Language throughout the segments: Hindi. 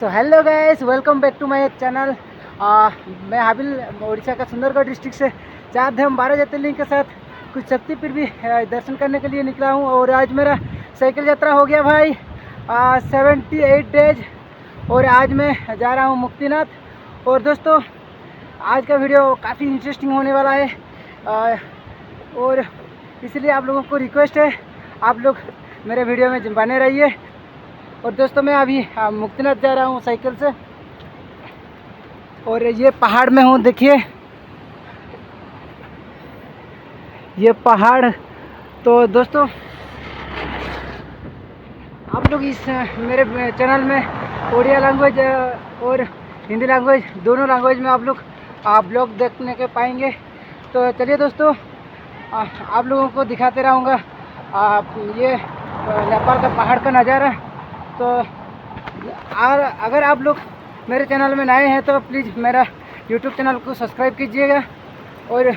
तो hello guys, welcome back to my channel. मैं हाबिल उड़ीसा का सुंदरगढ़ डिस्ट्रिक्ट से चार धाम 12 ज्योतिर्लिंग के साथ कुछ शक्तिपीठ भी दर्शन करने के लिए निकला हूँ। और आज मेरा साइकिल यात्रा हो गया भाई 78 डेज। और आज मैं जा रहा हूँ मुक्तिनाथ। और दोस्तों, आज का वीडियो काफ़ी इंटरेस्टिंग होने वाला है और इसलिए आप लोगों को रिक्वेस्ट है, आप लोग मेरे वीडियो में बने रहिए। और दोस्तों, मैं अभी मुक्तिनाथ जा रहा हूँ साइकिल से। और ये पहाड़ में हूँ, देखिए ये पहाड़। तो दोस्तों, आप लोग इस मेरे चैनल में उड़िया लैंग्वेज और हिंदी लैंग्वेज, दोनों लैंग्वेज में आप लोग ब्लॉग देखने के पाएंगे। तो चलिए दोस्तों, आप लोगों को दिखाते रहूँगा ये नेपाल का पहाड़ का नज़ारा। तो अगर आप लोग मेरे चैनल में नए हैं तो प्लीज़ मेरा यूट्यूब चैनल को सब्सक्राइब कीजिएगा और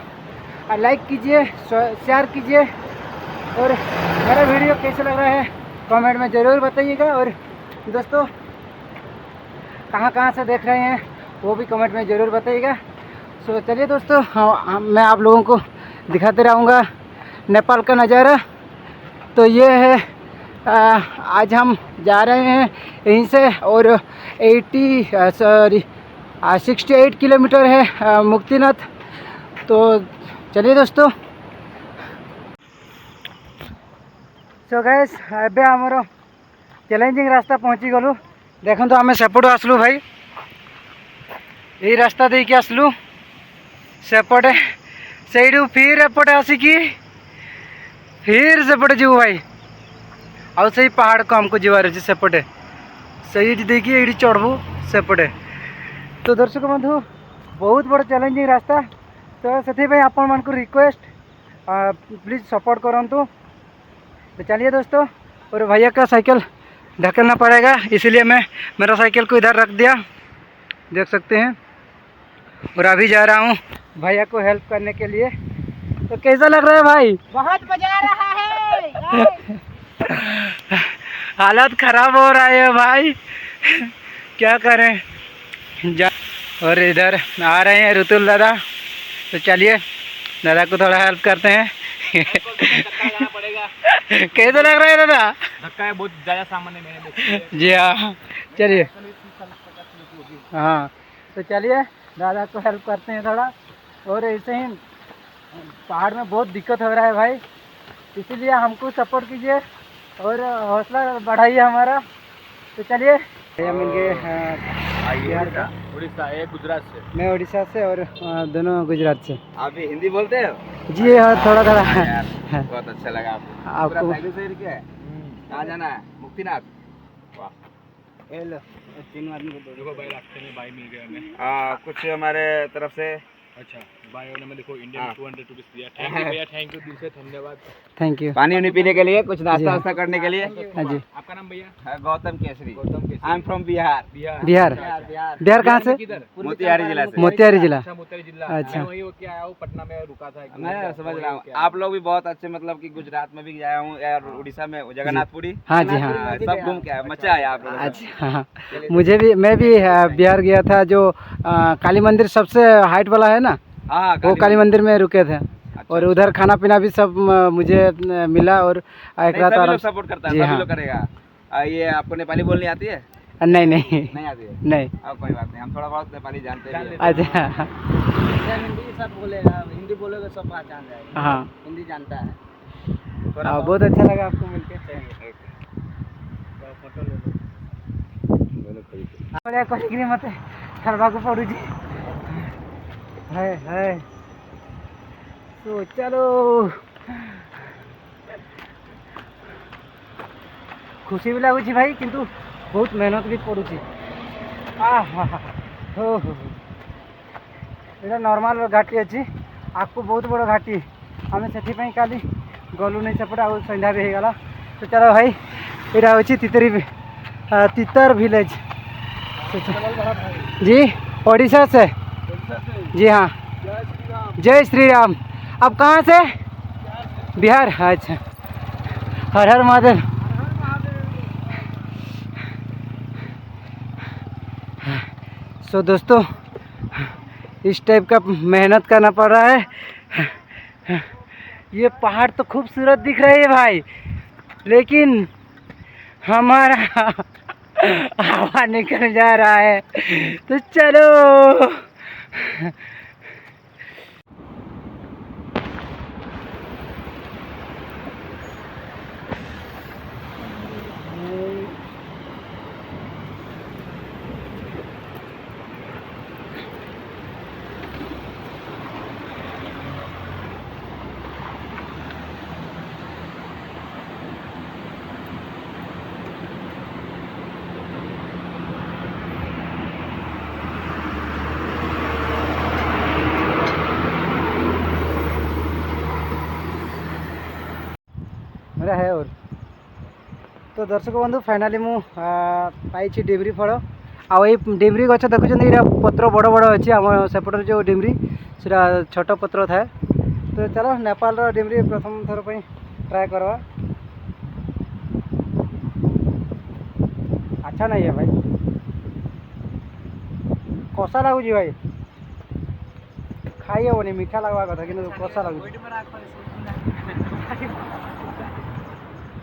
लाइक कीजिए, शेयर कीजिए। और मेरा वीडियो कैसा लग रहा है कमेंट में ज़रूर बताइएगा। और दोस्तों, कहाँ से देख रहे हैं वो भी कमेंट में ज़रूर बताइएगा। सो चलिए दोस्तों, मैं आप लोगों को दिखाते रहूँगा नेपाल का नज़ारा। तो ये है आज हम जा रहे हैं यहीं से। और 68 किलोमीटर है मुक्तिनाथ। तो चलिए दोस्तों। सो गाइस, एबे आमर चैलेंजिंग रास्ता पहुँची गलु। देखो तो आम सेपटू आसलु भाई, यही रास्ता दे के आसलु सेपटे से फिर एपटे आसिकी फिर सेपटे जीव भाई। आउ से पहाड़ को हमको जीवार अच्छे सेपटे सही देखिए ये चढ़बू सेपटे। तो दर्शक बंधु, बहुत बड़ा चैलेंजिंग रास्ता। तो से आपण मान को रिक्वेस्ट प्लीज़ सपोर्ट करंतु। तो चलिए दोस्तों, और भैया का साइकिल ढकेलना पड़ेगा, इसलिए मैं मेरा साइकिल को इधर रख दिया, देख सकते हैं। और अभी जा रहा हूँ भैया को हेल्प करने के लिए। तो कैसा लग रहा है भाई? बहुत मजा आ रहा है। हालत खराब हो रहा है भाई, क्या करें जा। और इधर आ रहे हैं ऋतुल दादा। तो चलिए दादा को थोड़ा हेल्प करते हैं। कैसा लग रहा है दादा? धक्का है, बहुत ज़्यादा सामान है मैंने। जी हाँ, चलिए। हाँ, तो चलिए दादा को हेल्प करते हैं थोड़ा। और ऐसे ही पहाड़ में बहुत दिक्कत हो रहा है भाई, इसीलिए हमको सपोर्ट कीजिए और हौसला बढ़ाइए हमारा। तो चलिए, मिल गए बिहार का, उड़ीसा, एक गुजरात से। मैं उड़ीसा से और दोनों गुजरात से। आप भी हिंदी बोलते हो? जी हाँ, थोड़ा थोड़ा। बहुत अच्छा लगा आपको। कहाँ जाना है? मुक्तिनाथ। वाह, हेलो, तीन आदमी को देखो भाई, रास्ते में भाई मिल गए हमें। कुछ हमारे तरफ से। अच्छा भाई, उन्होंने देखो इंडियन 200 रुपीस दिया। थैंक यू भैया, थैंक यू, दिल से धन्यवाद। Thank you. पानी उनी पीने के लिए, कुछ नाश्ता वास्ता करने के लिए। हाँ जी। आपका नाम भैया? Gautam Kesari. I am from Bihar. Bihar कहाँ से? मोतिहारी जिला से। मोतिहारी जिला। मोतिहारी जिला। अच्छा। मैं वही होके आया हूँ, पटना में रुका था। मैं समझ रहा हूँ, आप लोग भी बहुत अच्छे, मतलब कि गुजरात में भी गया हूँ यार, उड़ीसा में जगन्नाथपुरी। हाँ जी हाँ, सब घूम के आया, मजा आया आप लोग। अच्छा हाँ, मुझे भी, मैं भी बिहार गया था। जो काली मंदिर सबसे हाइट वाला है ना, हाँ, वो काली मंदिर में रुके थे। और उधर खाना पीना भी सब मुझे मिला। और एक रात आराम। सपोर्ट करता है, जी सभी हाँ। लोग करेगा। ये आपको नेपाली बोलनी आती है? नहीं नहीं आती है? नहीं। अब कोई बात नहीं, हम थोड़ा बहुत नेपाली जानते हैं। अच्छा, हिंदी सब बोलेगा, हिंदी बोलेगा सब पहचान जाएगा। हाँ, हिंदी जानता है। बहुत अच्छा लगा आपको मिलके। फोटो ले लो। कोई मत छड़वा को पड़ू जी है। तो चलो, खुशी भी लगुच भाई, किंतु बहुत मेहनत भी पड़ुची। हो ये नॉर्मल घाटी अच्छी, आपको बहुत बड़ घाटी। आम से काली गलु नहीं सेपटे, आ संध्या भी होगला। तो चलो भाई, यहाँ हूँ तितर विलेज जी, उड़ीसा से। जी हाँ, जय श्री राम। आप कहाँ से? बिहार। अच्छा, हर हर महादेव। सो दोस्तों, इस टाइप का मेहनत करना पड़ रहा है। ये पहाड़ तो खूबसूरत दिख रही है भाई, लेकिन हमारा हवा निकल जा रहा है। तो चलो। मेरा है और तो दर्शक बंधु फाइनाली मु पाई डिब्री फल आउ डिब्री गछ देखुं ये पत्र बड़ बड़ अच्छी आम सेपटर जो डिब्री से छोट पत्र थाए। तो चलो नेपाल डिब्री प्रथम थर पर ट्राए करवा। अच्छा नहीं है भाई, कषा लगुच भाई, खाई हेनी मीठा लगवा कथा कि कषा लगुच,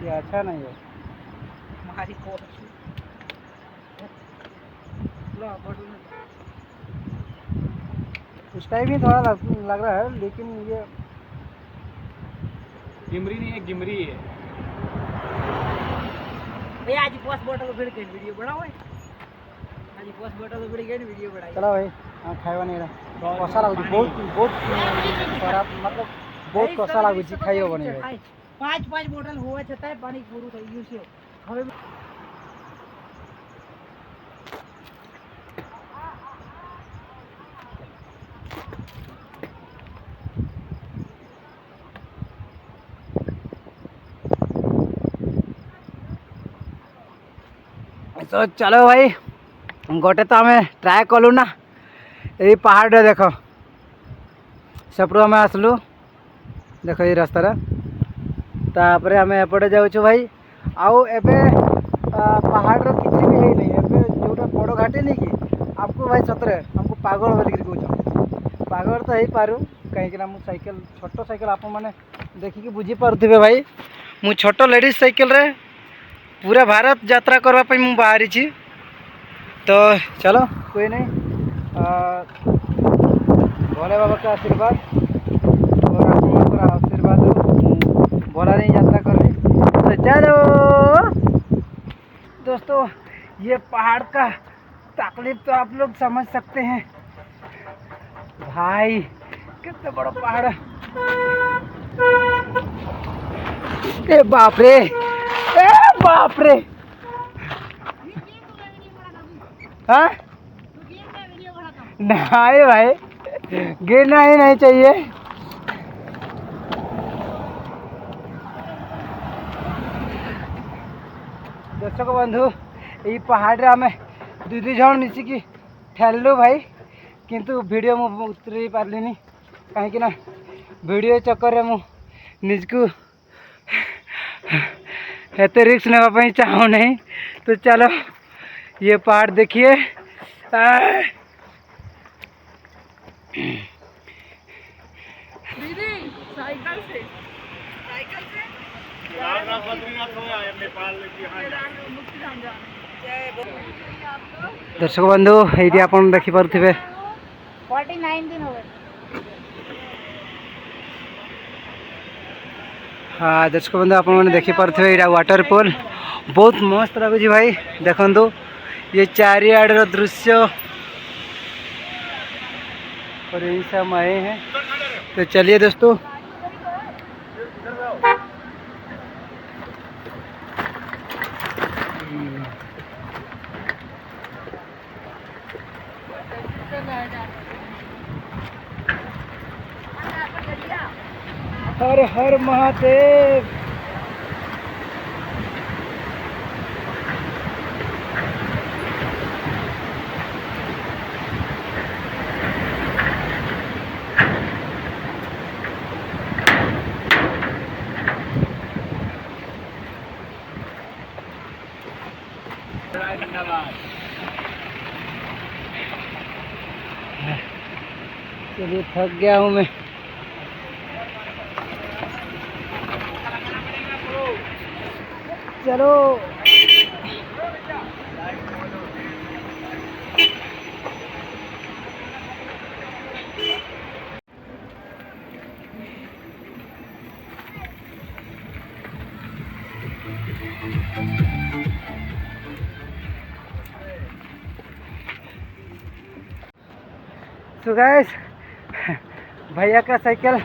ये अच्छा नहीं है। उस टाइम ही थोड़ा लग रहा है, लेकिन ये गिमरी नहीं है, गिमरी है। भैया आज पोस्ट बोतल फिर के वीडियो बनाओ। आज पोस्ट बोतल फिर के वीडियो बनाई। चलो भाई, हाँ खाइबा नहीं रहा, कषा लगुच, बहुत बहुत खराब, मतलब बहुत कषा लगुच, खाई हेनी भाई। 5 बोतल हुआ छताय पानी पूरू થઈ ગયું છે હવે। तो चलो भाई, गोटे तो आम ट्राए कलु ना, ये पहाड़ देख सेपटू आम आसलु, देख ये रास्तार तापर आम एपटे जाऊँ भाई। आउ एबे पहाड़ किसी भी है नहीं, एबे जोटा बड़ घाटी नहीं कि आपको भाई सतरे हमको पागल बोलिक कह, पागल तो हो पारू कहीं साइकिल छोट साइकिल आप मैंने देखिकी बुझी पारे भाई। मु छोट लेडीज साइकिल रे पूरा भारत यात्रा करने मु बाहरी छी। तो चलो कोई नहीं, भोले बाबा का आशीर्वाद और आपका आशीर्वाद भोला नहीं यात्रा कर रही। तो चलो दोस्तों, ये पहाड़ का तकलीफ तो आप लोग समझ सकते हैं भाई, कितना बड़ा पहाड़ है। ए बाप रे, ए बाप रे, हाँ नहीं भाई, गिरना ही नहीं चाहिए। दर्शक बंधु, ये पहाड़ आम दीदी जन मिसिकी ठेलु भाई, किंतु वीडियो मु उतरी पार्लिनी कहीं वीडियो चक्कर में मु निजको एते रिस्क नापी चाहूँ नहीं। तो चलो ये पहाड़ देखिए। दीदी साइकिल से दर्शक बंधु, ये आप देखिपे 49 दिन हो गए। हाँ दर्शक बंधु, आप देखिपे यहाँ वाटरफॉल बहुत मस्त लगुच भाई। देखु ये चारिआड़ दृश्य और यही सब आए हैं। तो चलिए दोस्तों, हर हर महादेव। चलिए थक गया हूँ मैं। चलो तो गाइस भैया का साइकिल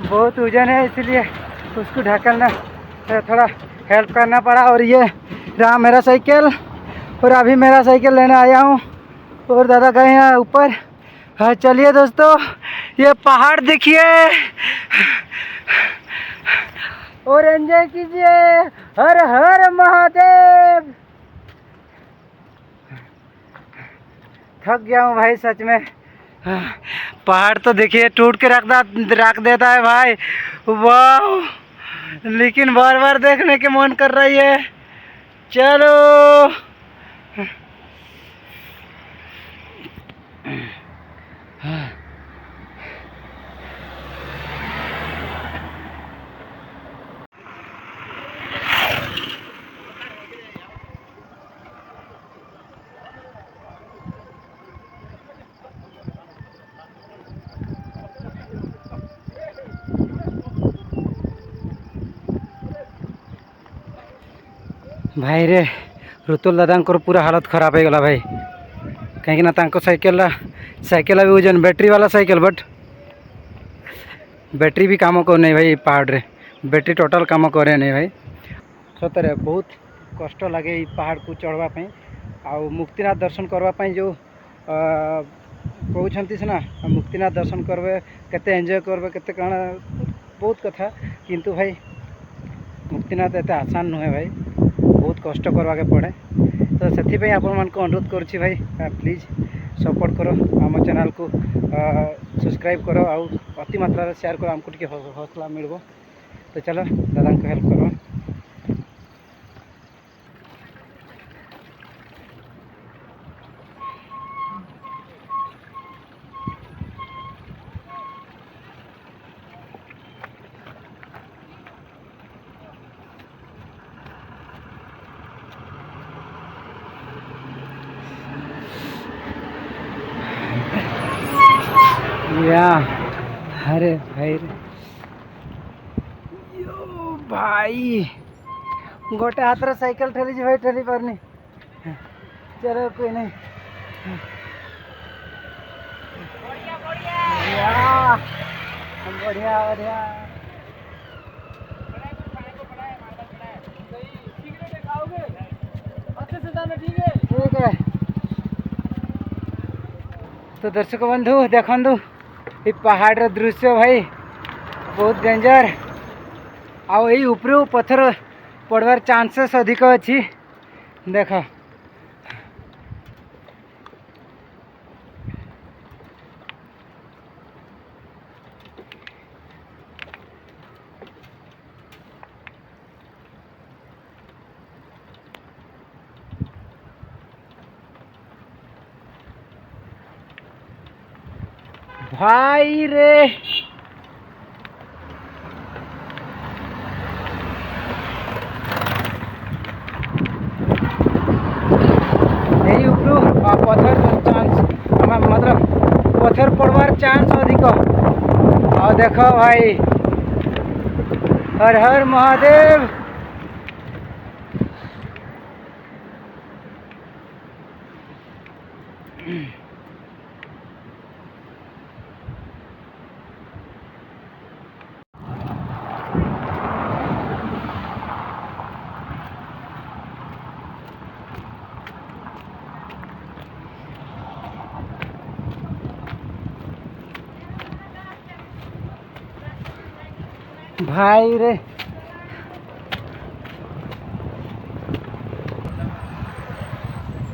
बहुत वजन है, इसलिए उसको ढकलना थोड़ा हेल्प करना पड़ा। और ये रहा मेरा साइकिल, और अभी मेरा साइकिल लेने आया हूँ और दादा गए हैं ऊपर। हाँ चलिए दोस्तों, ये पहाड़ देखिए और एंजॉय कीजिए। हर हर महादेव। थक गया हूँ भाई सच में। पहाड़ तो देखिए टूट के रख देता है भाई, वाह, लेकिन बार बार देखने के मन कर रही है। चलो भाई रे, ऋतुल दादा पूरा हालत खराब हो गला भाई, कहीं साइकिल भी वजन बैटरी वाला साइकिल, बट बैटरी भी काम कर नहीं भाई। पहाड़ रे बैटरी टोटल काम करे नहीं भाई। सतरे बहुत कष्ट लगे पहाड़ को चढ़वाई आउ मुक्तिनाथ दर्शन करवाई। जो कहते सीना मुक्तिनाथ दर्शन करवे केते एंजॉय करवे केते कण बहुत कथा, किंतु भाई मुक्तिनाथ एत आसान नुहे भाई, बहुत कष्ट करवा के पड़े। तो से आपण मान को अनुरोध करुँची भाई प्लीज़ सपोर्ट करो, आम चैनल को सब्सक्राइब करो, आउ अति मात्रा शेयर करो, आमको टी हौसला मिल। तो चलो दादा को हेल्प करो। या अरे भाई यो भाई गोटे हाथ रे साइकिल ठेली भाई, ठेली पारनी। चलो कोई नहीं, बढ़िया बढ़िया। ठीक है तो दर्शक बंधु देखु ये पहाड़ दृश्य भाई बहुत डेंजर, आउ यही ऊपर पत्थर पड़वार चांसेस अधिक अच्छी। देख भाई रे, यही ऊपर पत्थर चांस मतलब पत्थर पड़वार चांस अधिक। और देखो भाई हर हर महादेव। भाई रे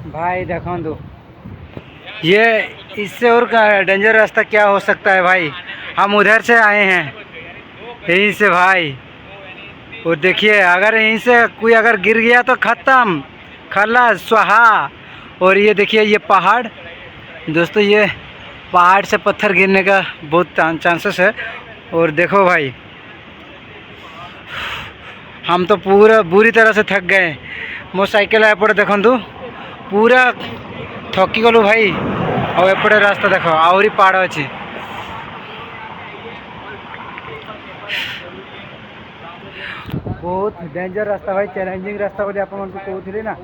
भाई देखो दो, ये इससे और डेंजर रास्ता क्या हो सकता है भाई। हम उधर से आए हैं यहीं से भाई, और देखिए अगर यहीं से कोई अगर गिर गया तो ख़त्म, खल्लास स्वाहा। और ये देखिए ये पहाड़ दोस्तों, ये पहाड़ से पत्थर गिरने का बहुत चांसेस है। और देखो भाई हम तो पूरा बुरी तरह से थक गए। मो साइकेल एपटे देखु पूरा थकी गलु भाई। और एपटे रास्ता देख आहरी पहाड़ अच्छी। बहुत डेंजर रास्ता भाई, चैलेंजिंग रास्ता बोली आप कहते ना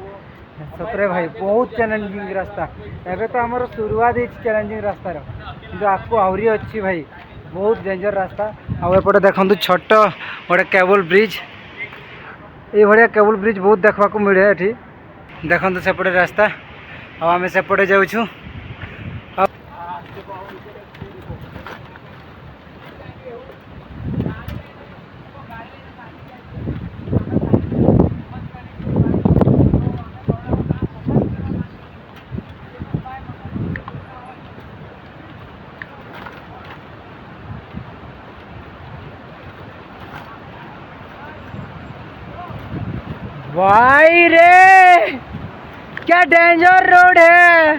सतरे भाई बहुत चैलेंजिंग रास्ता। एबे तो आमर शुरुआत ही चैलेंजिंग रास्तार कि आपको आहरी अच्छी भाई बहुत डेंजर रास्ता। आउपटे देखु छोट गोटे केबल ब्रिज, ये भाया केबल ब्रिज बहुत देखा मिले ये। देखु सेपटे रास्ता आम सेपटे जाऊँ। भाई रे क्या डेंजर रोड है।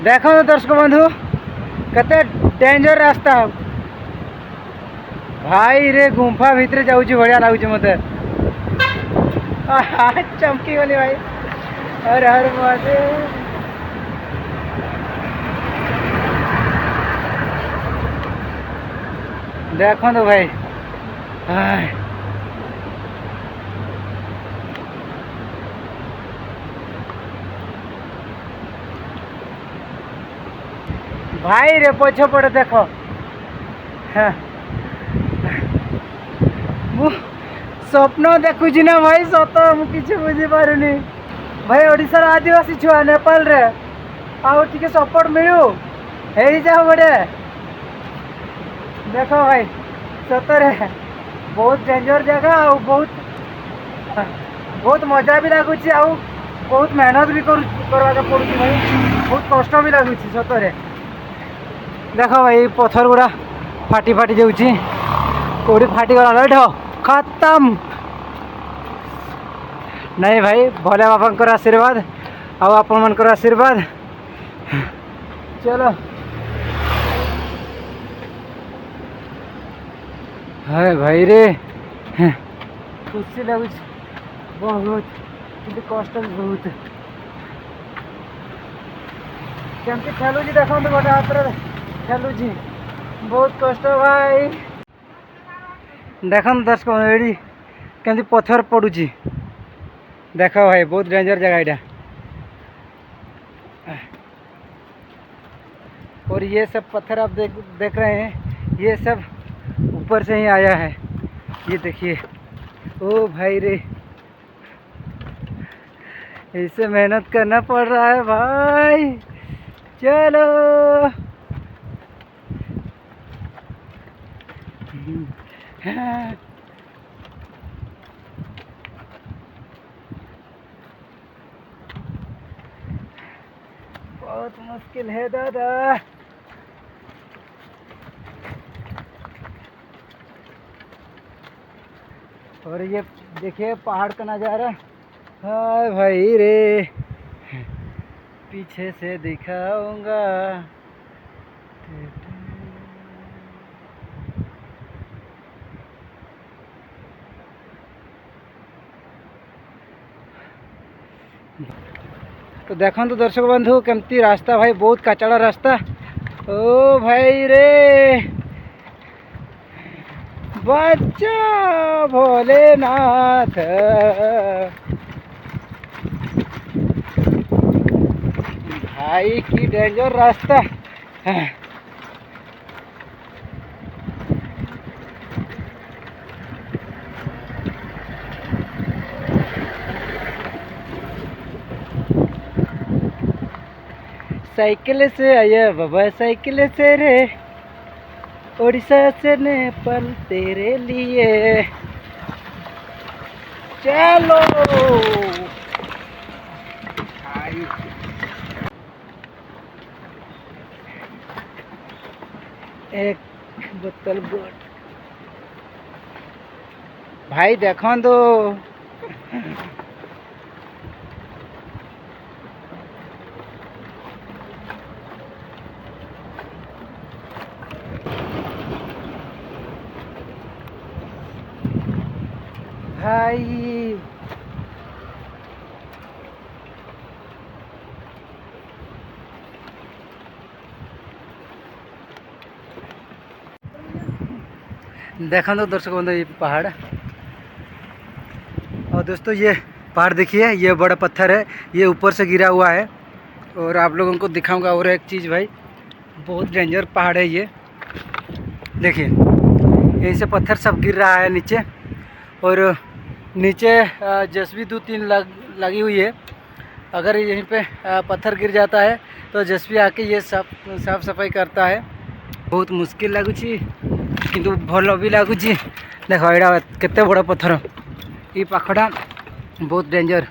देखो दर्शक बंधु कते डेंजर रास्ता भाई रे। गुंफा भितर जाऊँ बढ़िया लगुच मत चमकी गली भाई। हर हर महादेव। देखो तो भाई भाई रे पछ पड़े देख स्वप्न देखुची ना भाई सत मुझे बुझी पारुनी भाई। ओडिशार आदिवासी छुआ नेपाल रे आउ टिके सपोर्ट मिलू हो जाओ बड़े। देखो भाई सतरे बहुत डेंजर जगह बहुत बहुत मजा भी लगुच बहुत मेहनत भी करवा पड़ू भाई बहुत कष्ट भी लगुच सतरे। देखो भाई पत्थर गुड़ा फाटी फाटी जाऊँगी कौटी फाटी गला लाइट खत्म। नहीं भाई भोले बाबा आशीर्वाद आपण आशीर्वाद। चलो हाय भाई रे खुशी लगुच बहुत कि कष्ट भी बहुत। केमती खेलुची देखो गोटे हाथ खेलुची बहुत कष्ट भाई। देखो दर्शक ये केमती पत्थर पड़ुची देखो भाई बहुत डेंजर जगह यहाँ। और ये सब पत्थर आप देख रहे हैं ये सब ऊपर से ही आया है। ये देखिए ओ भाई रे ऐसे मेहनत करना पड़ रहा है भाई। चलो बहुत मुश्किल है दादा। और ये देखिए पहाड़ का नज़ारा। हाय भाई रे पीछे से दिखाऊंगा। तो देखो तो दर्शक बंधु केमती रास्ता भाई बहुत कचड़ा रास्ता। ओ भाई रे बच्चा भोलेनाथ भाई की डेंजर रास्ता। साइकिल से आया बाबा साइकिल से रे उड़ीसा से नेपाल तेरे लिए। चलो एक बोतल गुड़ भाई देखो तो भाई देखा तो दर्शक बंधु ये पहाड़, और दोस्तों ये पहाड़ देखिए, ये बड़ा पत्थर है, ये ऊपर से गिरा हुआ है। और आप लोगों को दिखाऊंगा और एक चीज़ भाई, बहुत डेंजर पहाड़ है ये। देखिए यहीं से पत्थर सब गिर रहा है नीचे, और नीचे जेसीबी 2-3 लगी हुई है। अगर यहीं पे पत्थर गिर जाता है तो जेसीबी आके ये साफ सफाई करता है। बहुत मुश्किल लगुची किंतु भल भी लगुची। देख एटा केते बड़ा पत्थर, ये पाखटा बहुत डेंजर।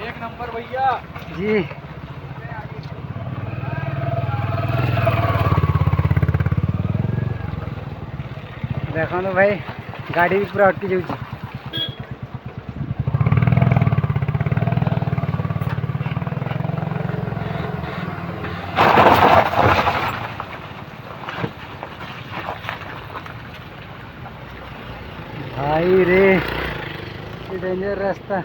एक नंबर भैया जी। देखो तो भाई गाड़ी भी पूरा अटकी जाऊँ। भाई रे डेंजर रास्ता।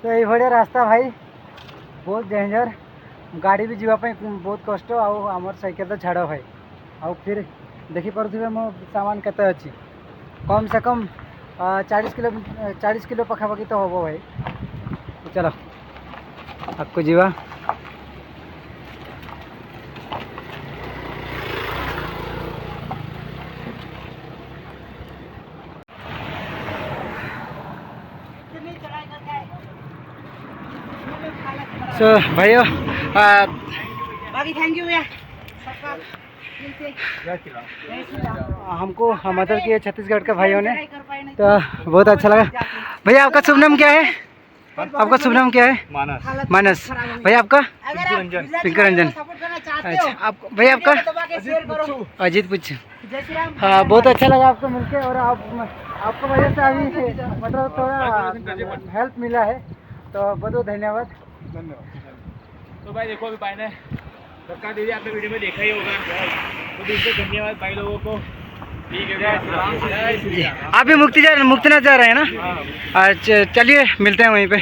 तो ये भड़िया रास्ता भाई बहुत डेंजर, गाड़ी भी जीवाई बहुत कष्ट। आमर साइकेल तो छाड़ भाई, आउ फिर देखी पारे मो सामान केते अच्छी, कम से कम 40 किलो पखापाखि तो हम भाई। चलो आपको जीवा। सो भाइयों बाकी थैंक यू भैया। हमको मदद की है छत्तीसगढ़ के भाइयों ने, तो बहुत अच्छा लगा। भैया आपका शुभ नाम क्या है? आपका शुभ नाम क्या है? मानस। मानस। भैया आपका? पिंकू रंजन। अच्छा आप भैया आपका? अजीत पुच्छ। हाँ बहुत अच्छा लगा आपको मिलके, और आपको वजह से अभी मतलब थोड़ा हेल्प मिला है, तो बहुत बहुत धन्यवाद। तो भाई देखो अभी भाई ने धक्का दे दिया, आपने वीडियो में देखा ही होगा, तो दिल से धन्यवाद भाई लोगों को। ठीक है, आप भी मुक्तिनाथ जा रहे हैं ना? अच्छा चलिए मिलते हैं वहीं पे।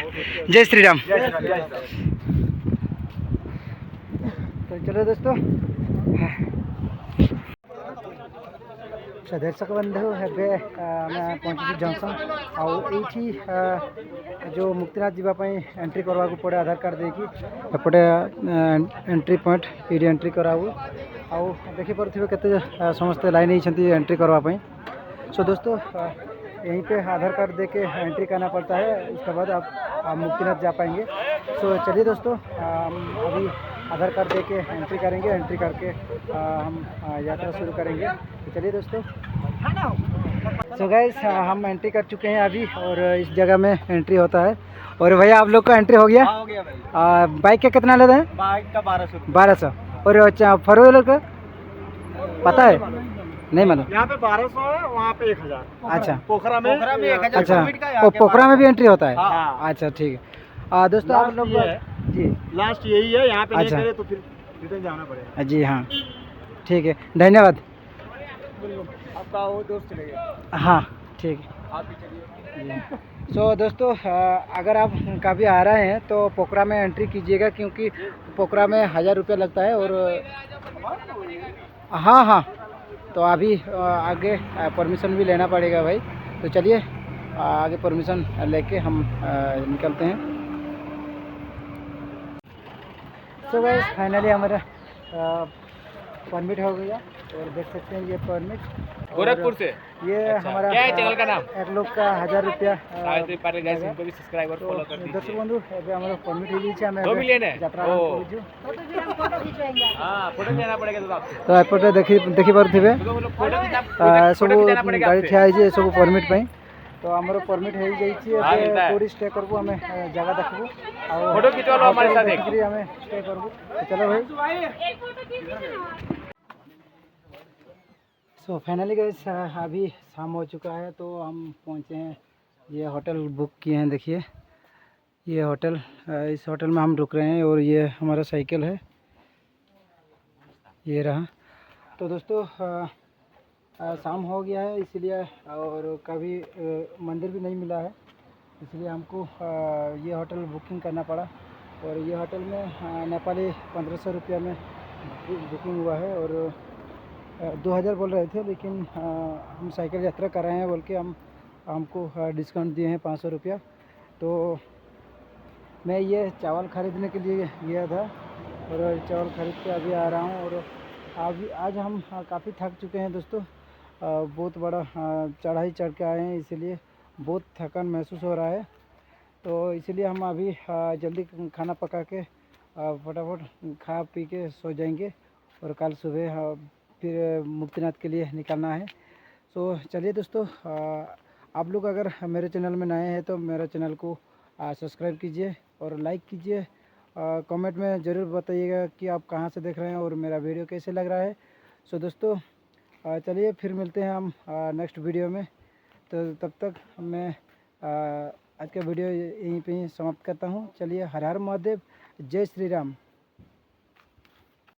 जय श्री राम। तो चलो दोस्तों, दर्शक बंधु हेबे मैं पहुँची जंक्शन आठी जो मुक्तिनाथ जीवाई एंट्री करवा पड़े आधार कार्ड देकी एपटे एंट्री पॉइंट ये एंट्री कराऊ आउ देखी पारे केते समस्त लाइन ही एंट्री करवाई। सो दोस्तों यहीं पे आधार कार्ड दे के एंट्री करना पड़ता है, उसके बाद आप मुक्तिनाथ जा पाएंगे। सो चलिए दोस्तों अभी आधार कार्ड दे के एंट्री करेंगे, एंट्री करके हम यात्रा शुरू करेंगे। तो चलिए दोस्तों। सो गाइस हम एंट्री कर चुके हैं अभी, और इस जगह में एंट्री होता है। और भैया आप लोग का एंट्री हो गया? हो गया भाई। बाइक का कितना लेते हैं? बाइक का 1200। 1200। और फोर व्हीलर का पता है? नहीं मालूम। यहाँ पे 1200 है, वहाँ पे 1000। अच्छा पोखरा में 1000। अच्छा, वो पोखरा में भी एंट्री होता है? हाँ। अच्छा ठीक है। दोस्तों आप लोग जी लास्ट यही है, यहाँ पे अच्छा। नहीं करे तो फिर रिटर्न जाना पड़ेगा। जी हाँ ठीक है, धन्यवाद। आपका वो दोस्त चलेगा। हाँ ठीक है। आप भी चलिए। जी। सो दोस्तों अगर आप कभी आ रहे हैं तो पोखरा में एंट्री कीजिएगा, क्योंकि पोखरा में 1000 रुपया लगता है। और हाँ हाँ, तो अभी आगे परमिशन भी लेना पड़ेगा भाई। तो चलिए आगे परमिशन लेके हम निकलते हैं। तो गाइस फाइनली हमारा परमिट हो गया, और देख सकते हैं ये परमिट गोरखपुर से। ये अच्छा, हमारा क्या है चैनल का नाम? एक लोग का 1000 रुपया सावित्री पाटिल गाइस, इनको भी सब्सक्राइब और तो फॉलो कर दर्शक दीजिए। बंधु एबे हमारा परमिट हिलिছে ଆମେ दो मिलियन है? यात्रा ओ। करूଛୁ। हाँ, फोटो लेना पड़ेगा तो आपसे। तो एपटे देखि पारुथिबे तो मतलब फोटो सब खिंचाना पड़ेगा गाड़ी आपसे। ठिया है सब परमिट ପାଇଁ। तो हमरो परमिट हो जाइछि, हाँ, मिलता है। थोड़ी स्टे करबो, हमें जगह देखबो और फोटो खिंचवा लो हमारे साथ एक। देखकरी हमें स्टे करबो। तो चलो भाई। सो फाइनली गाइस अभी शाम हो चुका है, तो हम पहुंचे हैं, ये होटल बुक किए हैं। देखिए ये होटल, इस होटल में हम रुक रहे हैं, और ये हमारा साइकिल है, ये रहा। तो दोस्तों शाम हो गया है इसलिए, और कभी मंदिर भी नहीं मिला है, इसलिए हमको ये होटल बुकिंग करना पड़ा। और ये होटल में नेपाली 1500 रुपया में बुकिंग हुआ है, और 2000 बोल रहे थे, लेकिन हम साइकिल यात्रा कर रहे हैं बोल के हमको डिस्काउंट दिए हैं 500 रुपया। तो मैं ये चावल ख़रीदने के लिए गया था, और चावल ख़रीद के अभी आ रहा हूँ। और अभी आज हम काफ़ी थक चुके हैं दोस्तों, बहुत बड़ा चढ़ाई चढ़ के आए हैं, इसीलिए बहुत थकान महसूस हो रहा है। तो इसलिए हम अभी जल्दी खाना पका के फटाफट खा पी के सो जाएंगे, और कल सुबह फिर मुक्तिनाथ के लिए निकलना है। तो चलिए दोस्तों, आप लोग अगर मेरे चैनल में नए हैं तो मेरे चैनल को सब्सक्राइब कीजिए और लाइक कीजिए। कमेंट में ज़रूर बताइएगा कि आप कहाँ से देख रहे हैं और मेरा वीडियो कैसे लग रहा है। सो दोस्तों चलिए फिर मिलते हैं हम नेक्स्ट वीडियो में। तो तब तक मैं आज का वीडियो यहीं पे ही समाप्त करता हूँ। चलिए, हर हर महादेव, जय श्री राम।